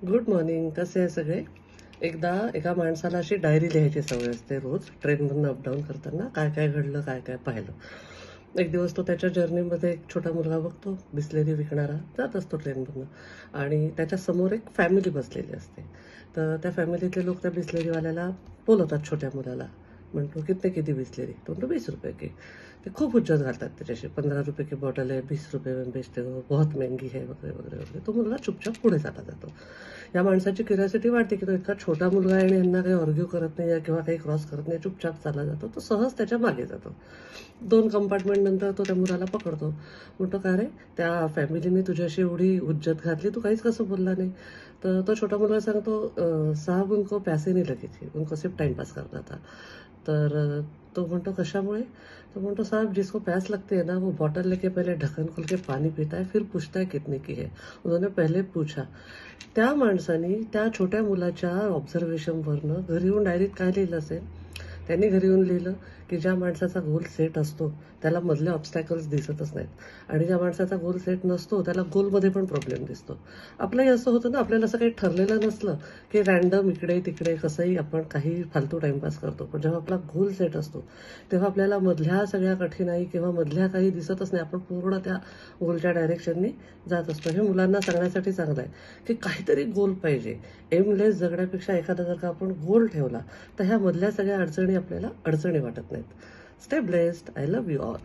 Good morning. कसे आहे सगळे? एकदा एका माणसाला अशी डायरी लिहायची सवय असते रोज ट्रेनमधून अपडाऊन करताना काय काय घडलं, काय काय पाहिलं. एक दिवस तो त्याच्या जर्नीमध्ये एक छोटा मुलगा बघतो, बिस्लेरी विकणारा जात असतो ट्रेनमधून आणि त्याच्या समोर एक फॅमिली बसलेली असते. तर त्या फॅमिलीतले लोक त्या बिस्लेरीवाल्याला बोलवतात छोट्या मुलाला. म्हणतो किती बिस्लेरी? तो म्हणतो 20 रुपये की. ते खूप हुज्जत घालतात त्याच्याशी. 15 रुपये की बॉटल है, 20 रुपये में बेचते हो, बहुत महंगी है, वगैरे वगैरे वगैरे. तो मुलगा चुपचाप पुढे चालला जातो. या माणसाची क्युरिओसिटी वाटते की तो इतका छोटा मुलगा आहे आणि यांना काही आर्ग्यू करत नाही किंवा काही क्रॉस करत नाही, चुपचाप चालला जातो. तो सहज त्याच्या मागे जातो. 2 कंपार्टमेंट नंतर तो त्या मुलाला पकडतो. म्हणतो, का रे, त्या फॅमिलीने तुझ्याशी एवढी हुज्जत घातली, तू काहीच कसं बोलला नाही? तर तो छोटा मुलगा सांगतो, साहब उनको पैसे नहीं लगे थे, उनको सिर्फ टाइम पास करना था. तर तो म्हणतो, कशामुळे? तो म्हणतो, साहब जिसको प्यास लगती है ना, वो बॉटल लेके पहले ढक्कन खोल के पानी पीता है, फिर पूछता है कितने की है. उन्होंने पहले पूछा. त्या माणसाने त्या छोट्या मुलाच्या ऑब्झर्वेशनवरनं घरी येऊन डायरीत काय लिहिलं असेल? त्यांनी घरी येऊन लिहिलं की ज्या माणसाचा गोल सेट असतो त्याला मधले ऑब्स्टॅकल्स दिसतच नाहीत आणि ज्या माणसाचा गोल सेट नसतो त्याला गोलमध्ये पण प्रॉब्लेम दिसतो. आपलंही असं होतं ना, आपल्याला असं काही ठरलेलं नसलं की रॅन्डम इकडे तिकडे कसंही आपण काही फालतू टाइमपास करतो. पण जेव्हा आपला गोल सेट असतो तेव्हा आपल्याला मधल्या सगळ्या कठीणाई किंवा मधल्या काही दिसतच नाही. आपण पूर्ण त्या गोलच्या डायरेक्शननी जात असतो. हे मुलांना सांगण्यासाठी चांगलं आहे की काहीतरी गोल पाहिजे. एमलेस जगण्यापेक्षा एखादा जर का आपण गोल ठेवला तर ह्या मधल्या सगळ्या अडचणी आपल्याला अडचणी वाटत नाहीत. Stay blessed. I love you all.